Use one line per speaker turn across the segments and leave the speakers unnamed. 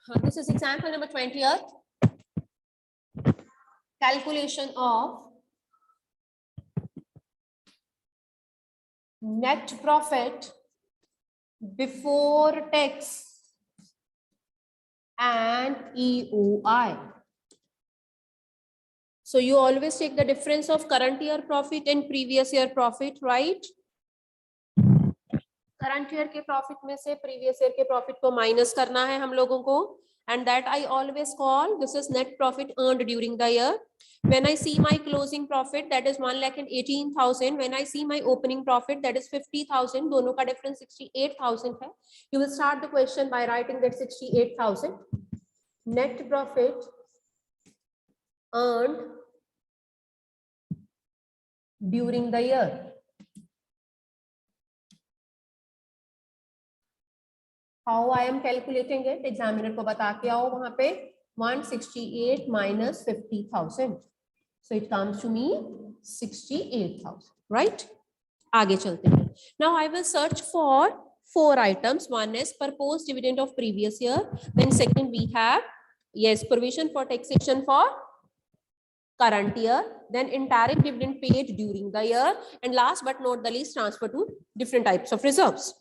This is example number 20th. Calculation of net profit before tax and EOI. So you always take the difference of current year profit and previous year profit, right? Current year के profit में से previous year के profit को minus करना है हम लोगों को, and that I always call this is net profit earned during the year. When I see my closing profit that is 1,18,000, when I see my opening profit that is 50,000, दोनों का difference 68,000 है. You will start the question by writing that 68,000 net profit earned during the year. How I am calculating it? Examiner को बता के आओ वहां पे 168 minus 50,000. So it comes to me 68,000. Right? आगे चलते हैं. Now I will search for 4 items. One is proposed dividend of previous year. Then second we have provision for taxation for current year. Then interim dividend paid during the year. And last but not the least, transfer to different types of reserves.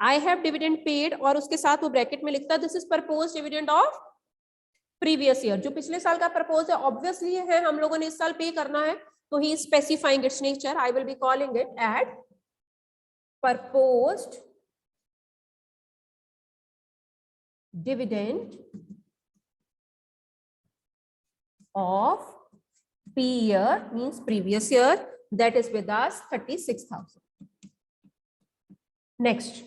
I have dividend paid और उसके साथ वो bracket में लिखता है this is propose dividend of previous year. जो पिछले साल का प्रपोज है ऑब्वियसली है हम लोगों ने इस साल पे करना है, तो ही specifying its nature. I will be calling it at proposed dividend of P year means previous year, that is with us 36,000. Next,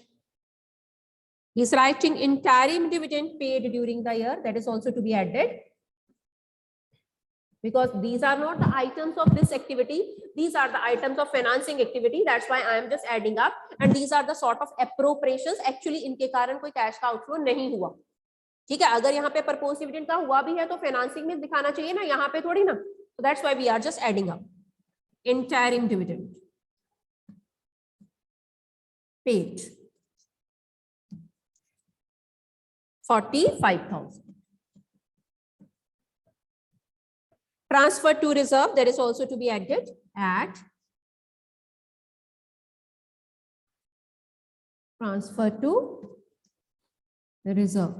he's writing interim dividend paid during the year, that is also to be added, because these are not the items of this activity, these are the items of financing activity. That's why I am just adding up, and these are the sort of appropriations. Actually इनके कारण कोई cash का outflow नहीं हुआ. ठीक है, अगर यहाँ पे प्रपोज डिविडेंड का हुआ भी है तो फाइनेंसिंग में दिखाना चाहिए ना, यहाँ पे थोड़ी ना. So that's why we are just adding up. Interim dividend paid 45,000. Transfer to reserve, that is also to be added at transfer to the reserve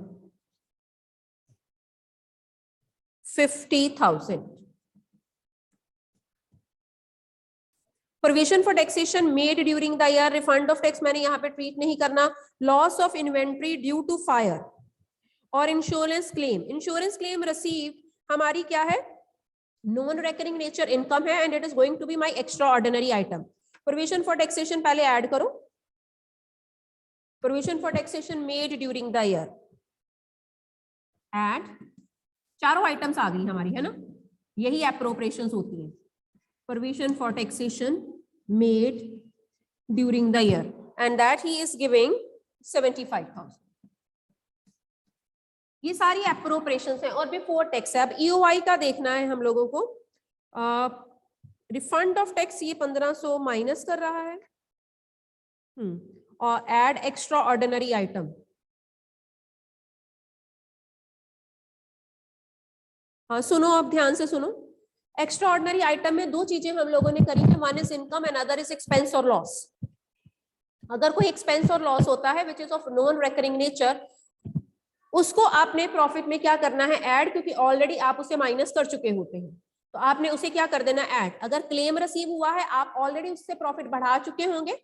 50,000. Provision for taxation made during the year, refund of tax मैंने यहाँ पे treat नहीं करना. Loss of inventory due to fire और insurance claim. Insurance claim receive हमारी क्या है, non recurring nature income है, and it is going to be my extraordinary item. Provision for taxation पहले ऐड करो. Provision for taxation made during the year, add. चारों items आ गई हमारी, है ना. यही एप्रोप्रिएशंस होती है. Provision for taxation made during the year, and that he is giving 75,000. ये सारी एप्रोप्रिएशंस हैं और बिफोर टैक्स है. अब ईओआई का देखना है हम लोगों को. रिफंड ऑफ टैक्स ये 1500 माइनस कर रहा है, और ऐड एक्स्ट्रा ऑर्डिनरी आइटम. हाँ सुनो, अब ध्यान से सुनो. एक्स्ट्रा ऑर्डिनरी आइटम में दो चीजें हम लोगों ने करी है. One is income and other is expense और लॉस. अगर कोई एक्सपेंस और लॉस होता है which is of non recurring nature, उसको आपने प्रॉफिट में क्या करना है, ऐड, क्योंकि ऑलरेडी आप उसे माइनस कर चुके होते हैं, तो आपने उसे क्या कर देना, ऐड. अगर क्लेम रिसीव हुआ है, आप ऑलरेडी उससे प्रॉफिट बढ़ा चुके होंगे,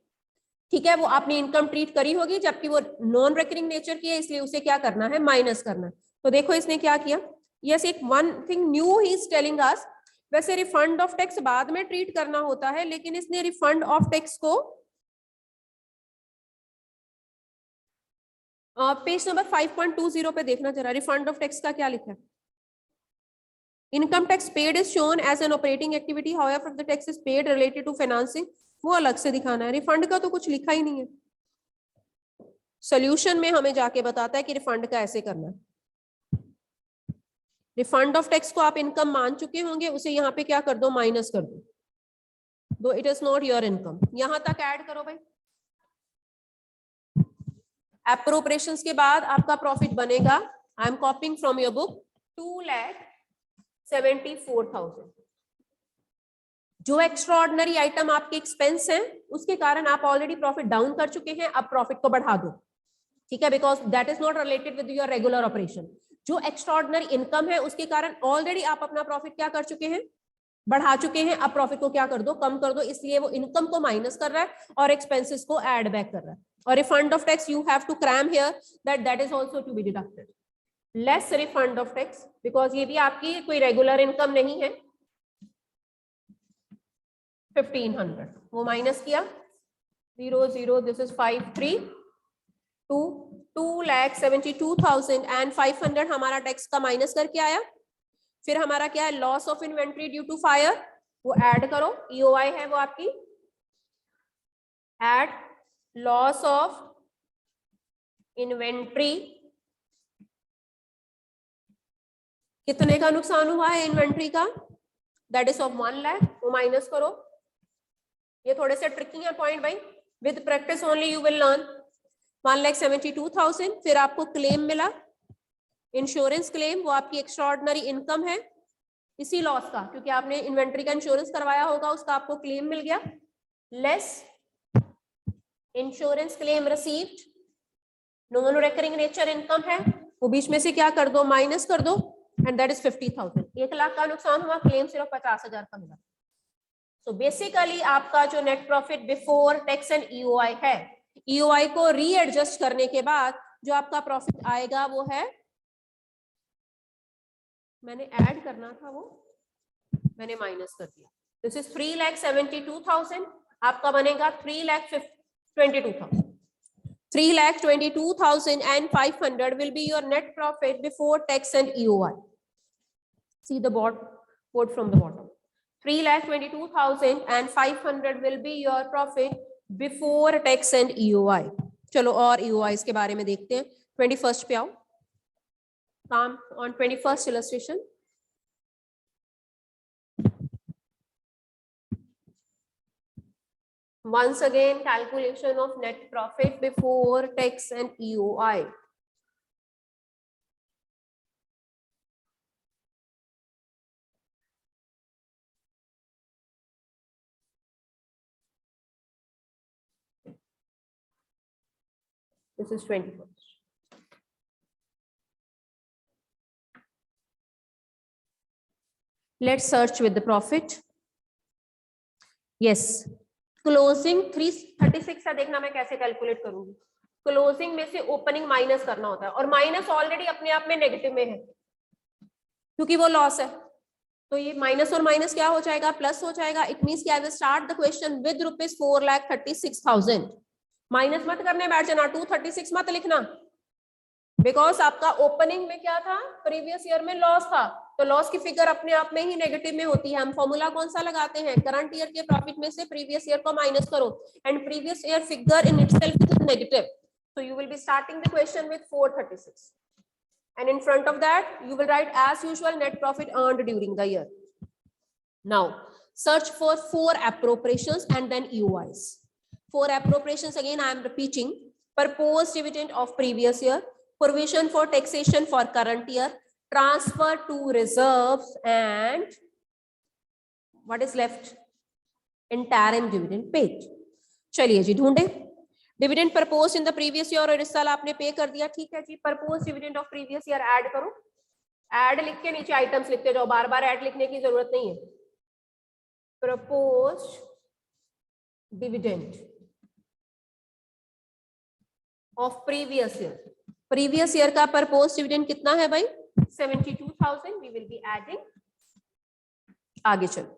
ठीक है, वो आपने इनकम ट्रीट करी होगी, जबकि वो नॉन रेकरिंग नेचर की है, इसलिए उसे क्या करना है, माइनस करना है. तो देखो इसने क्या किया. यस, एक one thing new he is telling us. वैसे रिफंड ऑफ टैक्स बाद में ट्रीट करना होता है, लेकिन इसने रिफंड ऑफ टैक्स को पेज नंबर 5.20 पे देखना जरा. रिफंड ऑफ टैक्स का क्या लिखा है. Income tax paid is shown as an operating activity, however the tax is paid related to financing, वो अलग से दिखाना है. रिफंड का तो कुछ लिखा ही नहीं है. सॉल्यूशन में हमें जाके बताता है कि रिफंड का ऐसे करना है. रिफंड ऑफ टैक्स को आप इनकम मान चुके होंगे, उसे यहाँ पे क्या कर दो, माइनस कर दो, दो it is not your income. यहां तक ऐड करो भाई. एप्रोप्रिएशंस के बाद आपका प्रॉफिट बनेगा, I am कॉपिंग from your book, 2,74,000। जो एक्स्ट्राऑर्डिनरी आइटम आपके एक्सपेंस है उसके कारण आप ऑलरेडी प्रॉफिट डाउन कर चुके हैं, अब प्रॉफिट को बढ़ा दो, ठीक है, because that is not related with your regular operation. जो एक्स्ट्राऑर्डिनरी इनकम है उसके कारण ऑलरेडी आप अपना प्रॉफिट क्या कर चुके हैं, बढ़ा चुके हैं, अब प्रॉफिट को क्या कर दो, कम कर दो, इसलिए वो इनकम को माइनस कर रहा है और एक्सपेंसेस को ऐड बैक कर रहा है। और refund of tax you have to cram here that is also to be deducted, less refund of tax, because ये भी आपकी कोई रेगुलर इनकम नहीं है। 1500 वो माइनस किया, 0 0, दिस इज 5 3 2, 2,72,500 हमारा टैक्स का माइनस करके आया। फिर हमारा क्या है, loss of inventory due to fire, वो ऐड करो, ईओआई है वो आपकी, ऐड लॉस ऑफ इन्वेंट्री, कितने का नुकसान हुआ है इन्वेंट्री का, दैट इज ऑफ 1 लाख, वो माइनस करो। ये थोड़े से ट्रिकी है पॉइंट भाई, with practice only you will learn. 1,72,000, फिर आपको क्लेम मिला, इंश्योरेंस क्लेम, वो आपकी एक्स्ट्राऑर्डिनरी इनकम है इसी लॉस का, क्योंकि आपने इन्वेंट्री का इंश्योरेंस करवाया होगा, उसका आपको क्लेम मिल गया, less insurance claim received, non recurring nature income है, वो बीच में से क्या कर दो, माइनस कर दो, एंड दैट इज 50,000। 1 लाख का नुकसान हुआ, क्लेम सिर्फ 50,000 का मिला। सो बेसिकली आपका जो net profit before tax and EOI है, ईओआई को रीएडजस्ट करने के बाद जो आपका प्रॉफिट आएगा वो है, मैंने ऐड करना था वो मैंने माइनस कर दिया, दिस इज 3,72,000, आपका बनेगा 3,22,000। 3,22,500 will be your net profit before tax and EOI. See the board from the bottom. 3,22,500 will be your profit before tax and EOI. चलो और EOI के बारे में देखते हैं। 21st पे आओ, काम on 21st illustration. Once again, calculation of net profit before tax and EOI. This is 21st. Let's search with the profit. Yes. Closing 336 है, देखना मैं कैसे कैलकुलेट करूंगी। क्लोजिंग में से ओपनिंग माइनस करना होता है, और माइनस ऑलरेडी अपने आप में नेगेटिव में है क्योंकि वो लॉस है, तो ये माइनस और माइनस क्या हो जाएगा, प्लस हो जाएगा। इट मींस कि I will start the question with ₹4,36,000। Minus मत करने बैठ जाना, 236 मत लिखना, बिकॉज आपका ओपनिंग में क्या था, प्रीवियस ईयर में लॉस था, तो लॉस की फिगर अपने आप में ही नेगेटिव में होती है। हम फॉर्मूला कौन सा लगाते हैं, करंट ईयर के प्रॉफिट में से प्रीवियस ईयर को माइनस करो, and previous year figure in itself is negative, so you will be starting the question with 436, and in front of that you will write as usual net profit earned during the year. Now search for 4 appropriations and then EOIs. 4 appropriations, again I am repeating: proposed dividend of previous year, provision for taxation for current year, transfer to reserves, and what is left, interim dividend paid. चलिए जी ढूंढे, dividend propose in the previous year और इस साल आपने pay कर दिया, ठीक है जी। Propose dividend of previous year add करो, ऐड लिख के नीचे आइटम्स लिखते जाओ, बार बार ऐड लिखने की जरूरत नहीं है। Propose dividend of previous year, previous year का प्रपोज डिविडेंड कितना है भाई, 72,000। वी विल बी एडिंग, आगे चलो।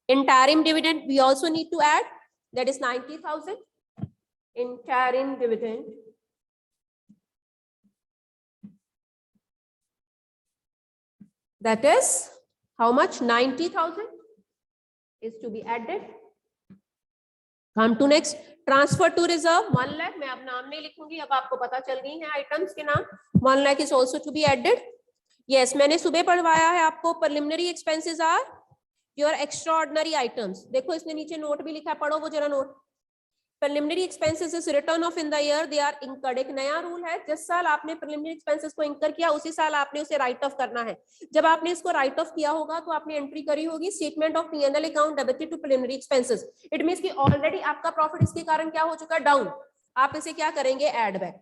Interim dividend we also need to add, that is 90,000। interim dividend that is how much, 90,000 is to be added. Come to next, transfer to reserve 1 lakh। मैं अब नाम नहीं लिखूंगी, अब आपको पता चल गई है आइटम्स के नाम। 1 lakh is also to be added. Yes, मैंने सुबह पढ़वाया है आपको, preliminary expenses are your extraordinary items। देखो इसने नीचे नोट भी लिखा है, पढ़ो वो जरा note. Preliminary expenses is written off in the year they are incurred. एक नया रूल है, जिस साल आपने प्रिलिमिनरी एक्सपेंसेस को इंकर किया उसी साल आपने उसे राइट ऑफ करना है। जब आपने इसको राइट ऑफ किया होगा तो आपने एंट्री करी होगी statement of PNL account debited to preliminary expenses. It means कि ऑलरेडी आपका प्रॉफिट इसके कारण क्या हो चुका है, डाउन। आप इसे क्या करेंगे, add back.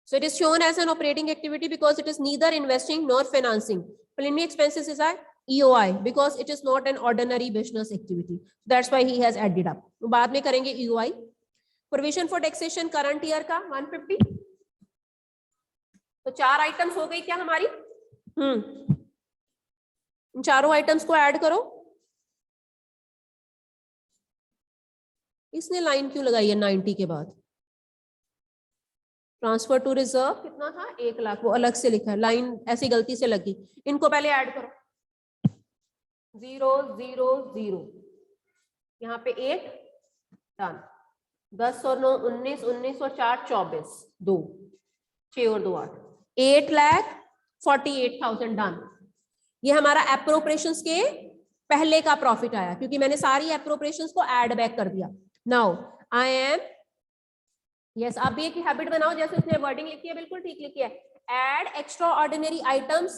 So it is shown as an operating activity because it is neither investing nor financing. Preliminary expenses is a EOI because it is not an ordinary business activity. That's why he has added up. तो बाद में करेंगे EOI. Provision for taxation current year का 150. तो 4 items हो गई क्या हमारी? इन चारों आइटम्स को ऐड करो। इसने लाइन क्यों लगाई है 90 के बाद? ट्रांसफर टू रिजर्व कितना था, 1 लाख, वो अलग से लिखा है, लाइन ऐसी गलती से लगी। इनको पहले ऐड करो, 0 0 0, यहाँ पे 8 डन, 10 और 9 19, 19 और 4 24, 2 6 और 2 8, 8,48,000 डन। ये हमारा एप्रोप्रिएशंस के पहले का प्रॉफिट आया क्योंकि मैंने सारी एप्रोप्रिएशंस को ऐड बैक कर दिया। नाउ आई एम यस, आप भी एक हैबिट बनाओ, जैसे उसने वर्डिंग लिखी है बिल्कुल ठीक लिखी है। Add extraordinary items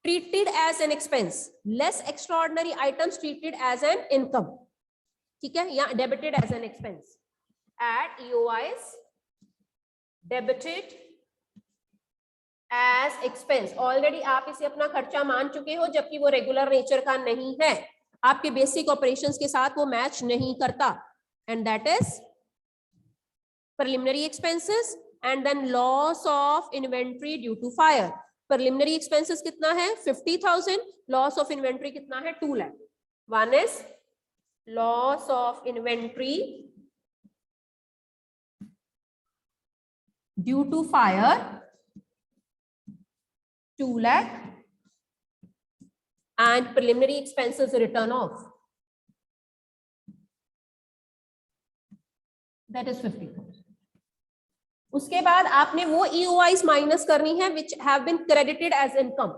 treated as an expense, less extraordinary items treated as an income, ठीक है, या debited as an expense. Add EOIs debited as expense. Already आप इसे अपना खर्चा मान चुके हो जबकि वो रेगुलर नेचर का नहीं है, आपके बेसिक ऑपरेशंस के साथ वो मैच नहीं करता, and that is preliminary expenses and then loss of inventory due to fire. preliminary expenses कितना है 50,000, loss of inventory कितना है 2 lakh. One is loss of inventory due to fire 2 lakh and preliminary expenses return off that is 50,000. उसके बाद आपने वो EOIs minus करनी है which have been credited as income.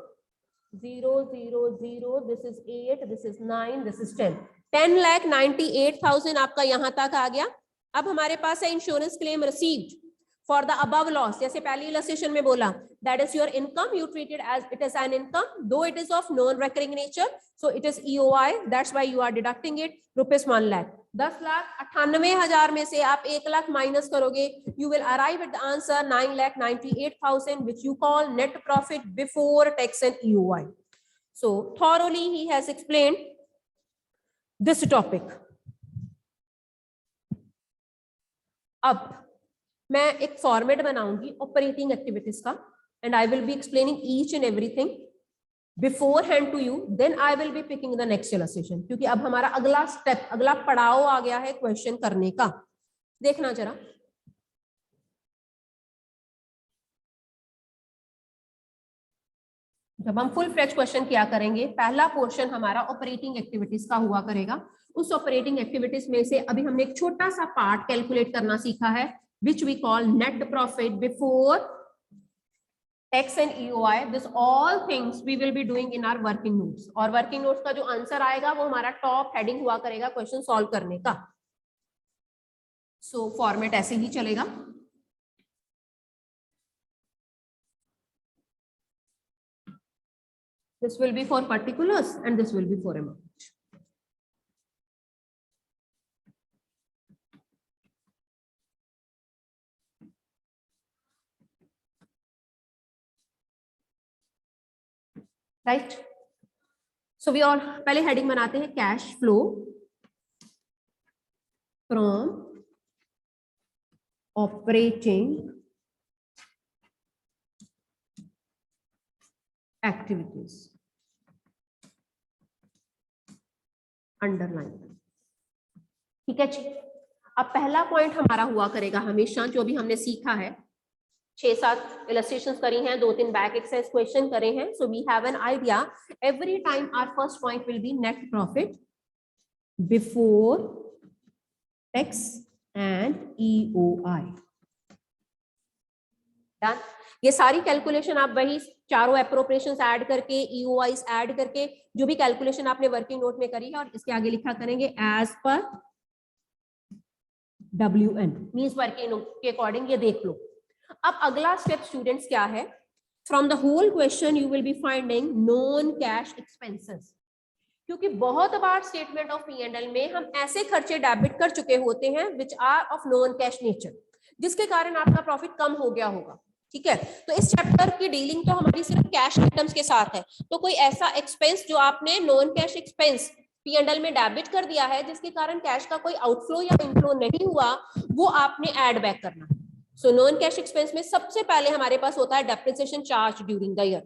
0 0 0, this is 8, this is 9, this is 10. 10,98,000 आपका यहां तक आ गया। अब हमारे पास है insurance claim received for the above loss, जैसे पहली इलस्ट्रेशन में बोला, that is your income, you treated as it is an income though it is of non recurring nature, so it is EOI, that's why you are deducting it rupees 1 lakh. 10,98,000 में से आप 1 lakh minus करोगे, you will arrive at the answer 9,98,000 which you call net profit before tax and EOI. So thoroughly he has explained this topic. अब मैं एक format बनाऊंगी operating activities का, and I will be explaining each and everything beforehand to you, then I will be picking the next illustration, क्योंकि अब हमारा अगला step, अगला पड़ाव आ गया है क्वेश्चन करने का। देखना जरा, जब हम फुल फ्लेज क्वेश्चन किया करेंगे, पहला पोर्शन हमारा ऑपरेटिंग एक्टिविटीज का हुआ करेगा। उस ऑपरेटिंग एक्टिविटीज में से अभी हमने एक छोटा सा पार्ट कैलकुलेट करना सीखा है, which we call net profit before tax and EOI. This all things we will be doing in our working notes. और working notes का जो आंसर आएगा वो हमारा टॉप हेडिंग हुआ करेगा क्वेश्चन सॉल्व करने का। सो फॉर्मेट ऐसे ही चलेगा। This will be for particulars and this will be for amount. Right, so we और पहले हेडिंग बनाते हैं cash flow from operating activities, underline. ठीक है जी, अब पहला पॉइंट हमारा हुआ करेगा हमेशा, जो भी हमने सीखा है, 6-7 इलस्ट्रेशंस करी हैं, 2-3 बैक एक्सरसाइज क्वेश्चन करे हैं, so we have an idea every time our first point will be net profit before tax and EOI। Done. ये सारी कैलकुलेशन आप वही चारों एप्रोप्रिएशंस ऐड करके, EOIs ऐड करके, जो भी कैलकुलेशन आपने वर्किंग नोट में करी है, और इसके आगे लिखा करेंगे एज पर WN मींस वर्किंग के अकॉर्डिंग, ये देख लो। अब अगला स्टेप स्टूडेंट्स क्या है, from the whole question you will be finding non cash expenses, क्योंकि बहुत बार स्टेटमेंट ऑफ P&L में हम ऐसे खर्चे डेबिट कर चुके होते हैं which are of non cash nature, जिसके कारण आपका प्रॉफिट कम हो गया होगा। ठीक है, तो इस चैप्टर की डीलिंग तो हमारी सिर्फ कैश आइटम्स के साथ है, तो कोई ऐसा एक्सपेंस जो आपने नॉन कैश एक्सपेंस P&L में डेबिट कर दिया है जिसके कारण कैश का कोई आउटफ्लो या इनफ्लो नहीं हुआ, वो आपने ऐड बैक करना है। सो नॉन कैश एक्सपेंस में सबसे पहले हमारे पास होता है depreciation charge during the year,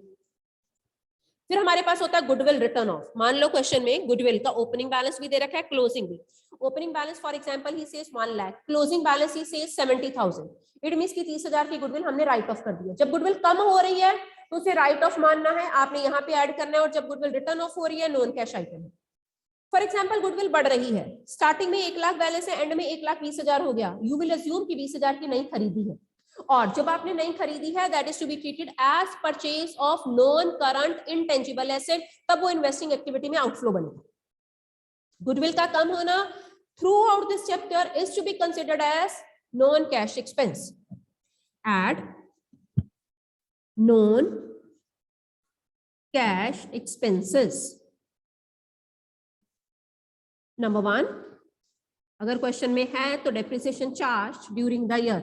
फिर हमारे पास होता है गुडविल रिटर्न ऑफ। मान लो क्वेश्चन में गुडविल का ओपनिंग बैलेंस भी दे रखा है, क्लोजिंग भी। Opening balance for example he says 1 lakh, closing balance he says 70,000। It means की 30,000 की गुडविल हमने राइट ऑफ कर दिया। जब गुडविल कम हो रही है तो उसे राइट ऑफ मानना है, आपने यहाँ पे ऐड करना है, और जब गुडविल रिटर्न ऑफ हो रही है नॉन कैश आइटम है। फॉर एग्जाम्पल गुडविल बढ़ रही है, स्टार्टिंग में 1 लाख बैलेंस है, एंड में 1,20,000 हो गया, यू विल अज्यूम की 20,000 की नहीं खरीदी है, और जब आपने नहीं खरीदी है that is to be treated as purchase of non current intangible asset, तब वो इन्वेस्टिंग एक्टिविटी में आउटफ्लो बनेगा। गुडविल का कम होना throughout this chapter is to be considered as non cash expense. Add non cash expenses. Number 1, अगर question में है तो depreciation charge during the year.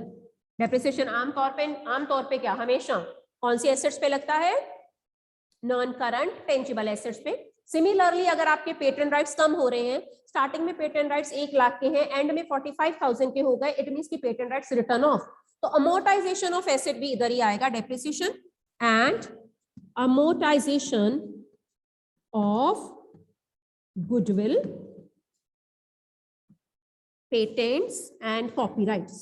Depreciation आमतौर पे क्या हमेशा कौन सी एसेट्स पे लगता है, नॉन करंट टेंजिबल एसेट्स पे। सिमिलरली अगर आपके पेटेंट राइट्स कम हो रहे हैं, स्टार्टिंग में पेटेंट राइट्स 1 लाख के हैं, एंड में 45,000 के हो गए, इट मींस की पेटेंट राइट्स रिटर्न ऑफ, तो अमोर्टाइजेशन ऑफ एसेट भी इधर ही आएगा, depreciation and amortisation of goodwill, patents and copyrights.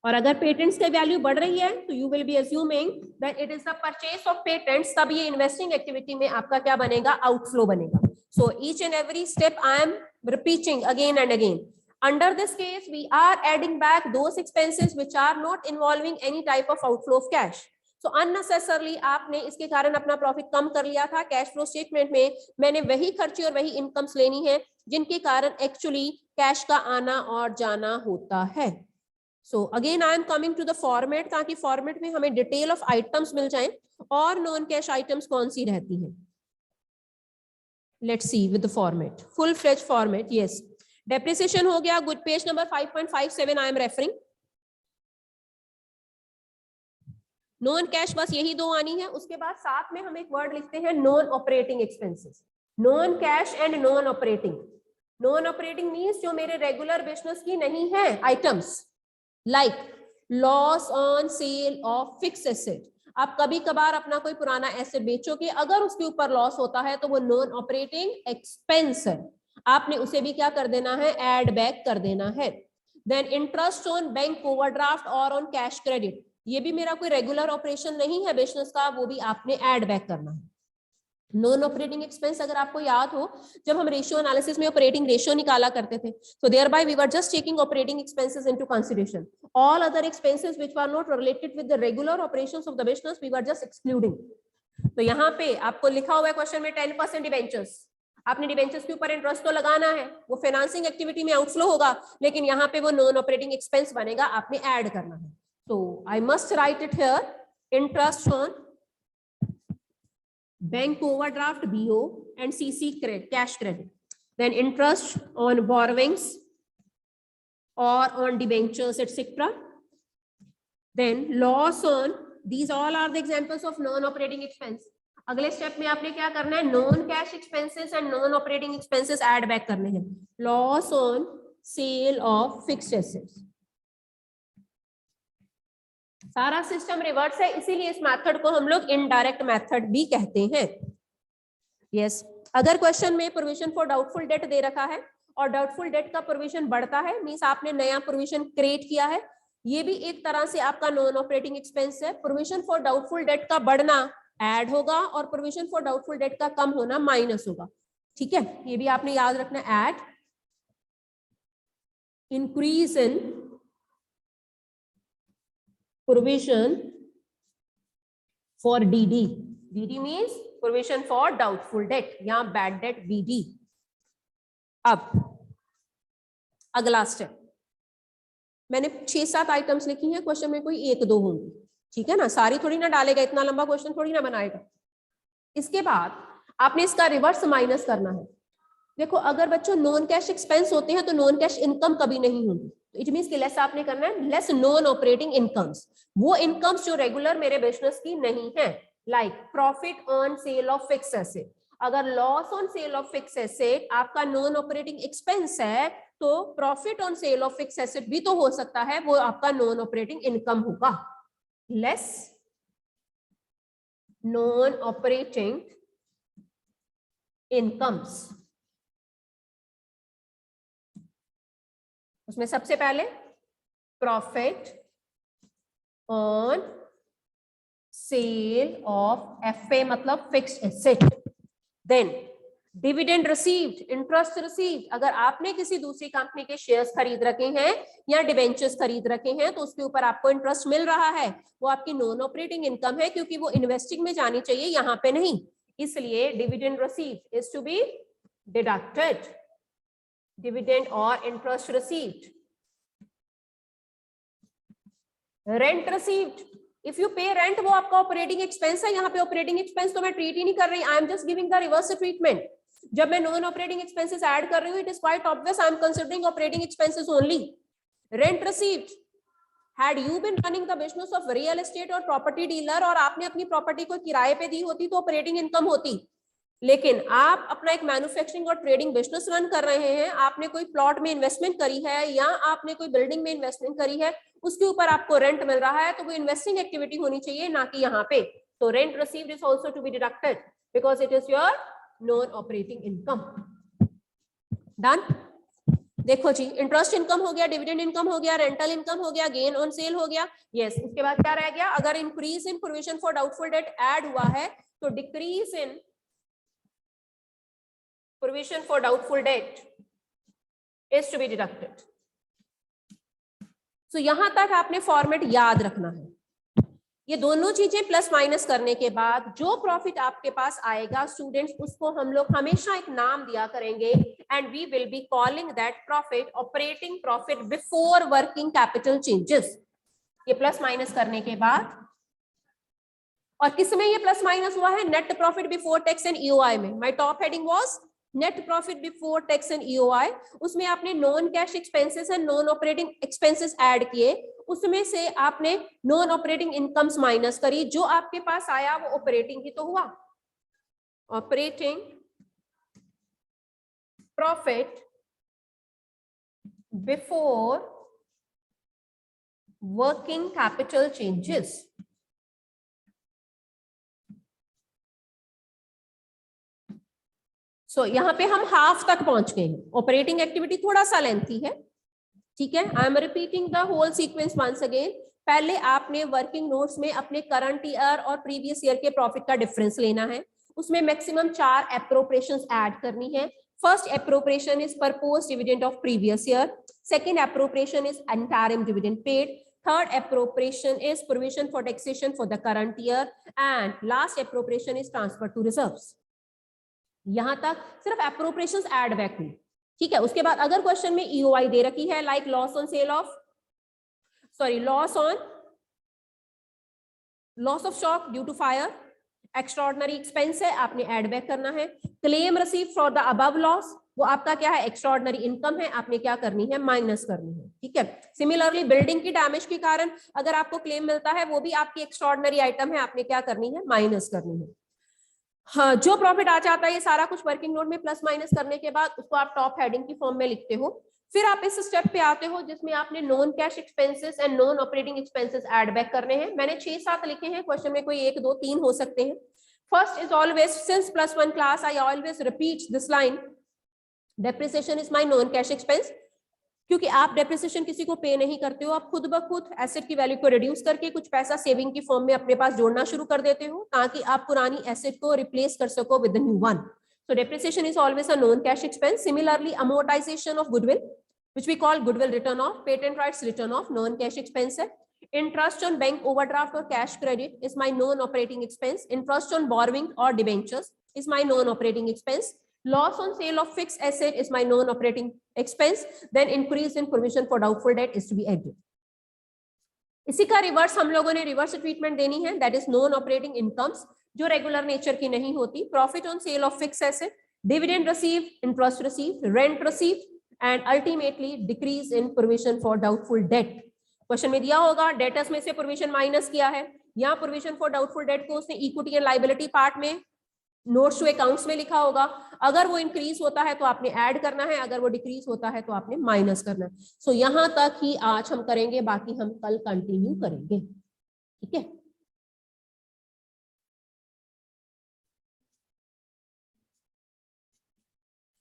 और अगर पेटेंट्स की वैल्यू बढ़ रही है तो you will B assuming that it is the purchase of patents, तब ये इन्वेस्टिंग एक्टिविटी में आपका क्या बनेगा, आउटफ्लो बनेगा। So each and every step I am repeating again and again. Under this case, we are adding back those expenses which are not involving any type of outflow of cash. So unnecessarily आपने इसके कारण अपना profit कम कर लिया था। Cash flow statement में मैंने वही खर्चे और वही इनकम्स लेनी है जिनके कारण एक्चुअली कैश का आना और जाना होता है। So again I am coming to the format, ताकि फॉर्मेट में हमें डिटेल ऑफ आइटम्स मिल जाए और नॉन कैश आइटम्स कौन सी रहती हैं। Let's see with the format, full fledged format. Yes, depreciation हो गया, good page number 5.57 I am referring. Non cash बस यही दो आनी है, उसके बाद साथ में हम एक वर्ड लिखते हैं non operating expenses. Non cash and non operating. Non operating means जो मेरे रेगुलर बिजनेस की नहीं है items, like loss on sale of fix asset. आप कभी कभार अपना कोई पुराना एसेट बेचोगे, अगर उसके ऊपर लॉस होता है तो वो नॉन ऑपरेटिंग एक्सपेंस है, आपने उसे भी क्या कर देना है, ऐड बैक कर देना है। Then interest on bank overdraft और ऑन कैश क्रेडिट, ये भी मेरा कोई रेगुलर ऑपरेशन नहीं है बिजनेस का, वो भी आपने ऐड बैक करना है। नॉन ऑपरेटिंग एक्सपेंस अगर आपको याद हो, जब हम रेशियो एनालिसिस में ऑपरेटिंग रेशियो निकाला करते थे, तो thereby we were just taking operating expenses into consideration, all other expenses which were not related with the regular operations of the business we were just excluding. तो यहाँ पे आपको लिखा हुआ है क्वेश्चन में 10% डिबेंचर्स, आपने डिबेंचर्स के ऊपर इंटरेस्ट तो लगाना है, वो फाइनेंसिंग एक्टिविटी में आउटफ्लो होगा, लेकिन यहाँ पे वो नॉन ऑपरेटिंग एक्सपेंस बनेगा, आपने ऐड करना है। तो I must write it here, interest on bank overdraft BO and CC cash credit, then interest on borrowings or on debentures etc, then loss on, these all are the examples of non operating expense। अगले step में आपने क्या करना है, non cash expenses and non operating expenses add back करने हैं। Loss on sale of fixed assets, सारा system reverse है, इसीलिए इस मेथड को हम लोग इनडायरेक्ट मेथड भी कहते हैं। यस, अगर क्वेश्चन में प्रोविजन फॉर डाउटफुल डेट दे रखा है और डाउटफुल डेट का प्रोविजन बढ़ता है, मींस आपने नया प्रोविजन क्रिएट किया है, ये भी एक तरह से आपका नॉन ऑपरेटिंग एक्सपेंस है। प्रोविजन फॉर डाउटफुल डेट का बढ़ना ऐड होगा और प्रोविजन फॉर डाउटफुल डेट का कम होना माइनस होगा। ठीक है, ये भी आपने याद रखना, add increase in provision for DD, DD means provision for doubtful debt या bad debt BD। अब अगला स्टेप, मैंने 6-7 आइटम्स लिखी हैं, क्वेश्चन में कोई 1-2 होंगी, ठीक है ना, सारी थोड़ी ना डालेगा, इतना लंबा क्वेश्चन थोड़ी ना बनाएगा। इसके बाद आपने इसका रिवर्स माइनस करना है। देखो अगर बच्चों नॉन कैश एक्सपेंस होते हैं तो नॉन कैश इनकम कभी नहीं होगी, तो इट मींस कि लेस आपने करना है लेस नॉन ऑपरेटिंग इनकम्स, वो इनकम्स जो रेगुलर मेरे बिजनेस की नहीं है, like profit on sale of fix asset. अगर loss on sale of fix asset आपका नॉन ऑपरेटिंग एक्सपेंस है तो profit on sale of fix asset भी तो हो सकता है, वो आपका नॉन ऑपरेटिंग इनकम होगा, लेस नॉन ऑपरेटिंग इनकम्स। उसमें सबसे पहले profit on sale of FA मतलब fixed asset, then dividend received, interest received, अगर आपने किसी दूसरी कंपनी के शेयर्स खरीद रखे हैं या डिबेंचर्स खरीद रखे हैं तो उसके ऊपर आपको इंटरेस्ट मिल रहा है, वो आपकी नॉन ऑपरेटिंग इनकम है क्योंकि वो इन्वेस्टिंग में जानी चाहिए, यहाँ पे नहीं, इसलिए dividend received is to be deducted, dividend और interest received. Rent received, if you pay rent वो आपका ऑपरेटिंग एक्सपेंस है, यहाँ पे ऑपरेटिंग एक्सपेंस तो मैं ट्रीट ही नहीं कर रही, I am just giving the reverse treatment. जब मैं नॉन ऑपरेटिंग एक्सपेंसेस ऐड कर रही हूँ it is quite obvious I am considering operating expenses only. Rent received, had you been running the business of real estate और property dealer और आपने अपनी property को किराए पे दी होती तो ऑपरेटिंग इनकम होती, लेकिन आप अपना एक मैन्युफैक्चरिंग और ट्रेडिंग बिजनेस रन कर रहे हैं, आपने कोई प्लॉट में इन्वेस्टमेंट करी है या आपने कोई बिल्डिंग में इन्वेस्टमेंट करी है, उसके ऊपर आपको रेंट मिल रहा है, तो वो इन्वेस्टिंग एक्टिविटी होनी चाहिए ना कि यहाँ पे, तो rent received is also to be deducted because it is your non operating income. Done. देखो जी, इंटरेस्ट इनकम हो गया, डिविडेंड इनकम हो गया, रेंटल इनकम हो गया, गेन ऑन सेल हो गया, यस। उसके बाद क्या रह गया, अगर increase in provision for doubtful debt add हुआ है तो decrease in provision for doubtful debt is to be deducted. So यहां तक आपने फॉर्मेट याद रखना है। ये दोनों चीजें प्लस माइनस करने के बाद जो प्रॉफिट आपके पास आएगा स्टूडेंट्स, उसको हम लोग हमेशा एक नाम दिया करेंगे and we will be calling that profit operating profit before working capital changes. ये प्लस माइनस करने के बाद, और किसमें ये प्लस माइनस हुआ है, net profit before tax and EOI में। My top heading was net profit before tax and EOI, उसमें आपने non cash expenses and non operating expenses add किए, उसमें से आपने नॉन ऑपरेटिंग इनकम्स माइनस करी, जो आपके पास आया वो ऑपरेटिंग ही तो हुआ, operating profit before working capital changes. So यहाँ पे हम हाफ तक पहुंच गए हैं, ऑपरेटिंग एक्टिविटी थोड़ा सा लेंथी है, ठीक है। I am repeating the whole sequence once again. पहले आपने वर्किंग नोट्स में अपने करंट ईयर और प्रीवियस ईयर के प्रॉफिट का डिफरेंस लेना है, उसमें मैक्सिमम 4 एप्रोप्रिएशंस ऐड करनी है। First appropriation is proposed dividend of previous year, second appropriation is interim dividend paid, third appropriation is provision for taxation for the current year and last appropriation is transfer to reserves. यहां तक सिर्फ appropriations add back हुई, ठीक है। उसके बाद अगर question में ईओआई दे रखी है like loss on sale of loss of stock due to fire, extraordinary expense है, आपने ऐड बैक करना है। Claim receive for the above loss, वो आपका क्या है, एक्स्ट्राऑर्डिनरी इनकम है, आपने क्या करनी है, माइनस करनी है, ठीक है। सिमिलरली बिल्डिंग की डैमेज के कारण अगर आपको क्लेम मिलता है वो भी आपकी एक्स्ट्राऑर्डिनरी आइटम है, आपने क्या करनी है, माइनस करनी है। हाँ, जो प्रॉफिट आ जाता है ये सारा कुछ वर्किंग नोट में प्लस माइनस करने के बाद उसको आप टॉप हेडिंग की फॉर्म में लिखते हो। फिर आप इस स्टेप पे आते हो जिसमें आपने non cash expenses and non operating expenses add back करने हैं। मैंने 6-7 लिखे हैं, क्वेश्चन में कोई 1, 2, 3 हो सकते हैं। First is always, since +1 class I always repeat this line, depreciation is my non cash expense, क्योंकि आप डेप्रिसिएशन किसी को पे नहीं करते हो, आप खुद ब खुद एसेट की वैल्यू को रिड्यूस करके कुछ पैसा सेविंग की फॉर्म में अपने पास जोड़ना शुरू कर देते हो ताकि आप पुरानी एसेट को रिप्लेस कर सको with the new one. So depreciation is always a non cash expense. Similarly amortisation of goodwill which we call goodwill written off, patent rights written off, non cash expense है। Interest on bank overdraft और cash credit is my non operating expense. Interest on borrowing और debentures is my non-operating expense. Loss on sale of fixed asset is my non-operating expense. Then increase in provision for doubtful debt is to be added. इसी का reverse हम लोगों ने reverse treatment देनी है, that is non operating incomes, जो regular nature की नहीं होती. Profit on sale of fix asset, dividend receive, interest receive, rent receive, and ultimately decrease in provision for doubtful debt. Question में दिया होगा डेटर्स में से प्रोविजन माइनस किया है, यहाँ प्रोविजन फॉर डाउटफुल डेट को उसने इक्विटी एंड लायबिलिटी पार्ट में नोट्स टू अकाउंट्स में लिखा होगा. अगर वो इंक्रीज होता है तो आपने ऐड करना है, अगर वो डिक्रीज होता है तो आपने माइनस करना है. सो यहां तक ही आज हम करेंगे, बाकी हम कल कंटिन्यू करेंगे. ठीक है.